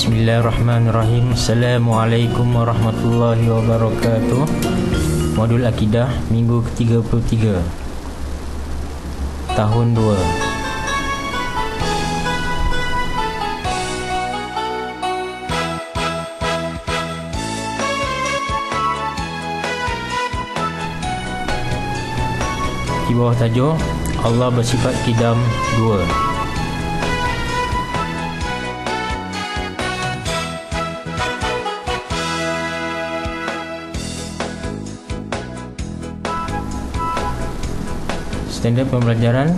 Bismillahirrahmanirrahim. Assalamualaikum warahmatullahi wabarakatuh. Modul Akidah minggu ke-33 tahun 2. Di bawah tajuk Allah bersifat Qidam 2. Standard pembelajaran: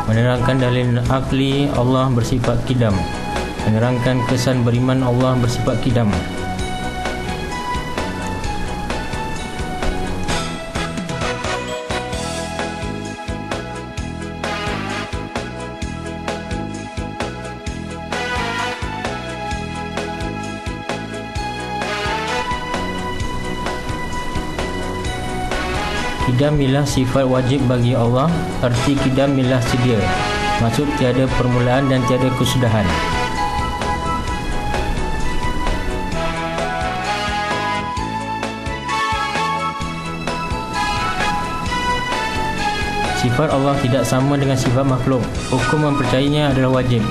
menerangkan dalil akli Allah bersifat Qidam, menerangkan kesan beriman Allah bersifat Qidam. Qidam ialah sifat wajib bagi Allah. Arti Qidam ialah sedia, maksud tiada permulaan dan tiada kesudahan. Sifat Allah tidak sama dengan sifat makhluk. Hukum mempercayainya adalah wajib.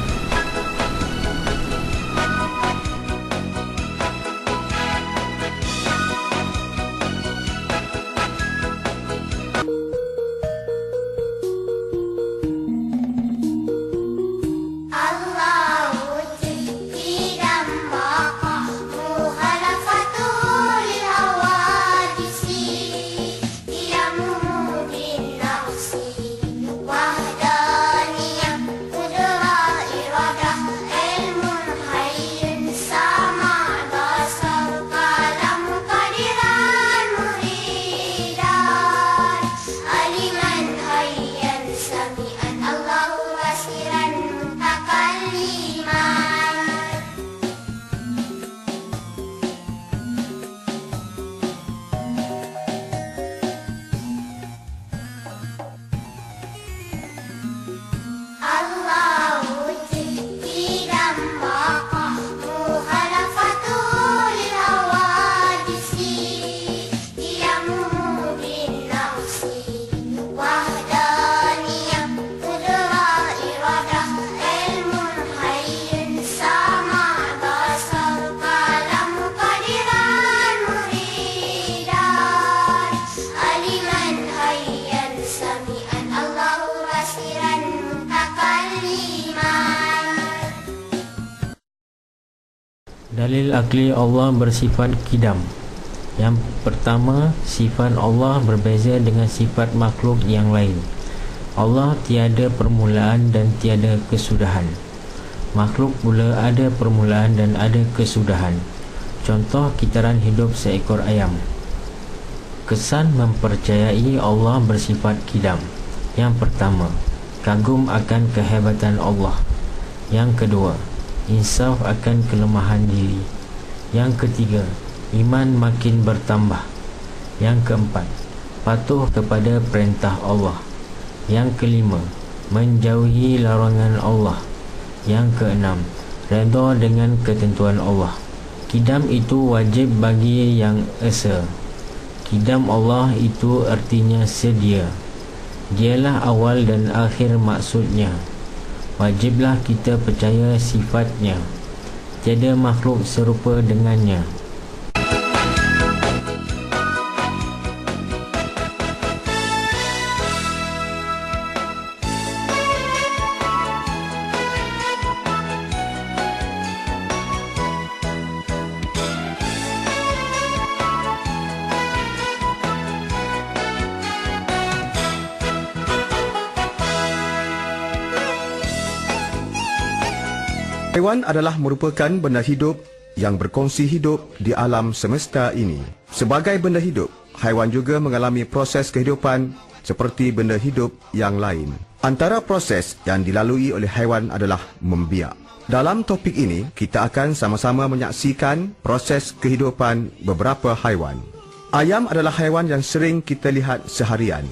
Dalil akli Allah bersifat Qidam. Yang pertama, sifat Allah berbeza dengan sifat makhluk yang lain. Allah tiada permulaan dan tiada kesudahan. Makhluk pula ada permulaan dan ada kesudahan. Contoh kitaran hidup seekor ayam. Kesan mempercayai Allah bersifat Qidam. Yang pertama, kagum akan kehebatan Allah. Yang kedua, insaf akan kelemahan diri. Yang ketiga, iman makin bertambah. Yang keempat, patuh kepada perintah Allah. Yang kelima, menjauhi larangan Allah. Yang keenam, redha dengan ketentuan Allah. Qidam itu wajib bagi yang esa. Qidam Allah itu artinya sedia. Dialah awal dan akhir maksudnya. Wajiblah kita percaya sifatnya. Tiada makhluk serupa dengannya. Haiwan adalah merupakan benda hidup yang berkongsi hidup di alam semesta ini. Sebagai benda hidup, haiwan juga mengalami proses kehidupan seperti benda hidup yang lain. Antara proses yang dilalui oleh haiwan adalah membiak. Dalam topik ini, kita akan sama-sama menyaksikan proses kehidupan beberapa haiwan. Ayam adalah haiwan yang sering kita lihat seharian.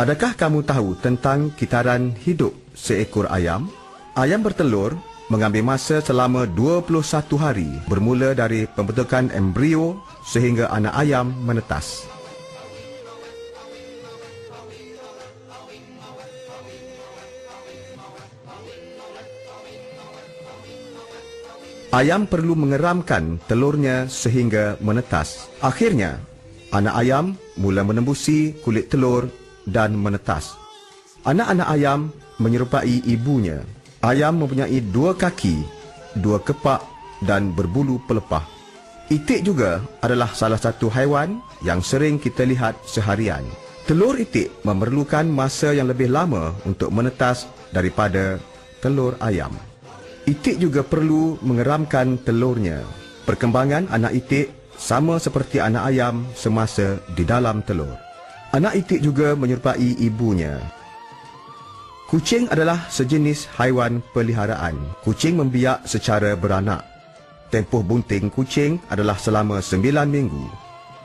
Adakah kamu tahu tentang kitaran hidup seekor ayam? Ayam bertelur mengambil masa selama 21 hari bermula dari pembentukan embrio sehingga anak ayam menetas. Ayam perlu mengeramkan telurnya sehingga menetas. Akhirnya, anak ayam mula menembusi kulit telur dan menetas. Anak-anak ayam menyerupai ibunya. Ayam mempunyai 2 kaki, 2 kepak dan berbulu pelepah. Itik juga adalah salah satu haiwan yang sering kita lihat seharian. Telur itik memerlukan masa yang lebih lama untuk menetas daripada telur ayam. Itik juga perlu mengeramkan telurnya. Perkembangan anak itik sama seperti anak ayam semasa di dalam telur. Anak itik juga menyerupai ibunya. Kucing adalah sejenis haiwan peliharaan. Kucing membiak secara beranak. Tempoh bunting kucing adalah selama 9 minggu.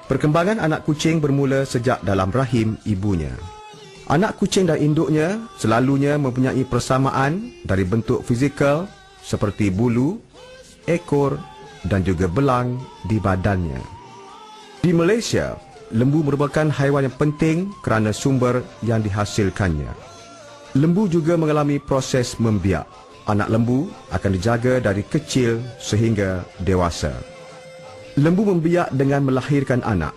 Perkembangan anak kucing bermula sejak dalam rahim ibunya. Anak kucing dan induknya selalunya mempunyai persamaan dari bentuk fizikal seperti bulu, ekor dan juga belang di badannya. Di Malaysia, lembu merupakan haiwan yang penting kerana sumber yang dihasilkannya. Lembu juga mengalami proses membiak. Anak lembu akan dijaga dari kecil sehingga dewasa. Lembu membiak dengan melahirkan anak.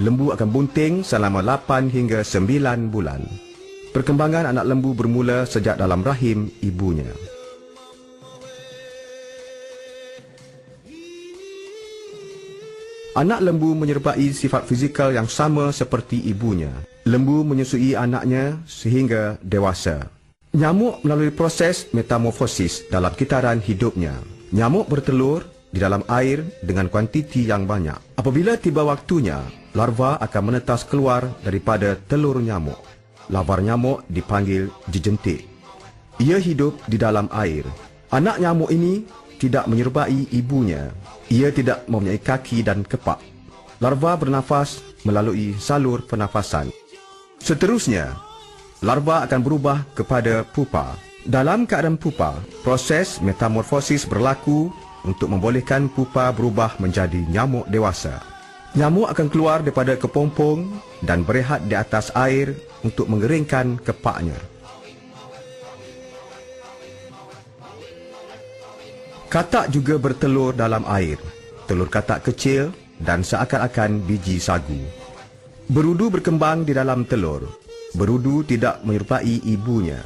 Lembu akan bunting selama 8 hingga 9 bulan. Perkembangan anak lembu bermula sejak dalam rahim ibunya. Anak lembu menyerupai sifat fizikal yang sama seperti ibunya. Lembu menyusui anaknya sehingga dewasa. Nyamuk melalui proses metamorfosis dalam kitaran hidupnya. Nyamuk bertelur di dalam air dengan kuantiti yang banyak. Apabila tiba waktunya, larva akan menetas keluar daripada telur nyamuk. Lavar nyamuk dipanggil jejentik. Ia hidup di dalam air. Anak nyamuk ini tidak menyerupai ibunya. Ia tidak mempunyai kaki dan kepak. Larva bernafas melalui salur pernafasan. Seterusnya, larva akan berubah kepada pupa. Dalam keadaan pupa, proses metamorfosis berlaku untuk membolehkan pupa berubah menjadi nyamuk dewasa. Nyamuk akan keluar daripada kepompong dan berehat di atas air untuk mengeringkan kepaknya. Katak juga bertelur dalam air. Telur katak kecil dan seakan-akan biji sagu. Berudu berkembang di dalam telur. Berudu tidak menyerupai ibunya.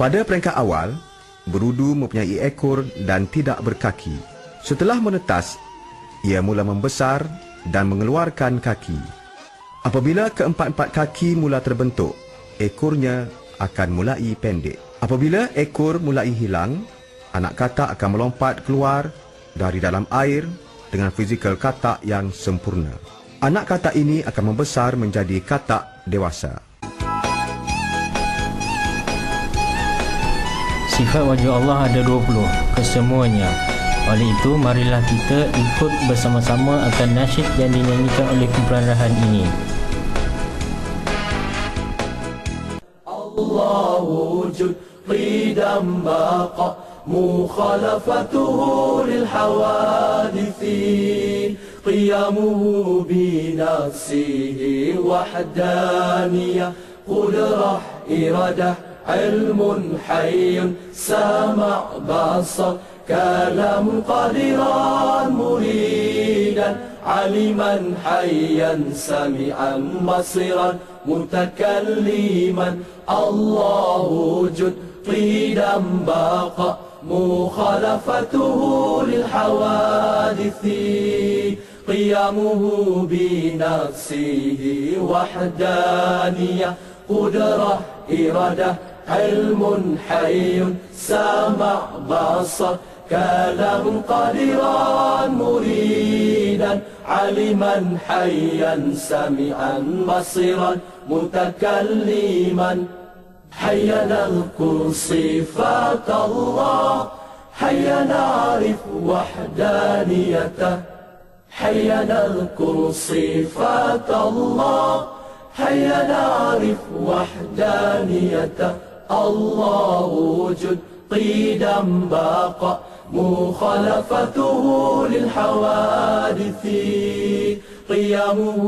Pada peringkat awal, berudu mempunyai ekor dan tidak berkaki. Setelah menetas, ia mula membesar dan mengeluarkan kaki. Apabila keempat-empat kaki mula terbentuk, ekornya akan mulai pendek. Apabila ekor mulai hilang, anak katak akan melompat keluar dari dalam air dengan fizikal katak yang sempurna. Anak katak ini akan membesar menjadi katak dewasa. Sifat wajah Allah ada 20, kesemuanya. Oleh itu, marilah kita ikut bersama-sama akan nasyid yang dinyanyikan oleh kumpulan Rahan ini. Allah wujud qidam baqa مخالفته للحوادث قيامه بنفسه وحدانية قدرة إرادة علم حي سمع بصر كلام قادرا مريدا علما حيا سميعا بصيرا متكلما الله وجود قدم بقى مخالفته للحوادث قيامه بنفسه وحدانية قدرة إرادة علم حي سمع بصر كلام قادرا مريدا علما حيا سميعا بصيرا متكلما حيا نذكر صفات الله حيا نعرف وحدانيته حيا نذكر صفات الله حيا نعرف وحدانيته الله وجود قيدا باقى مخالفته للحوادث قيامه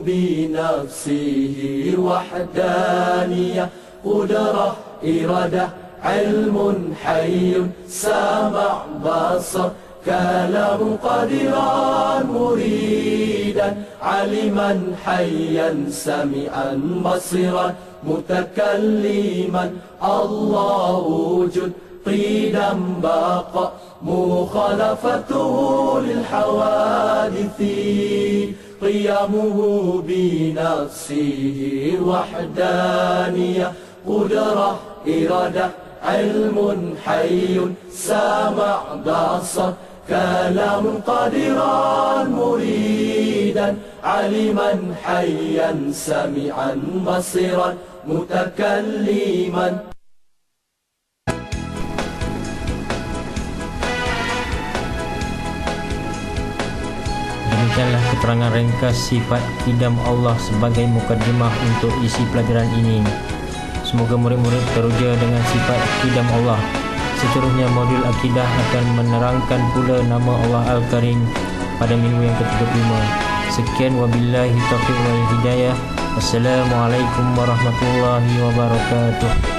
بنفسه وحدانية قدرة إرادة علم حي سمع بصر كلام قادرا مريدا علما حيا سميعا بصيرا متكلما الله وجود قيدا باقى مخالفته للحوادث قيامه بنفسه وحدانية قدرة إرادة علم حي سمع بصر كلام قادرا مريدا علما حيا سميعا بصيرا متكلما. Demikianlah keterangan ringkas sifat kidam Allah sebagai mukadimah untuk isi pelajaran ini. Semoga murid-murid teruja dengan sifat kidam Allah. Seterusnya modul akidah akan menerangkan pula nama Allah Al-Karim pada minggu yang ke-35. Sekian wabillahi taufiq wal hidayah. Wassalamualaikum warahmatullahi wabarakatuh.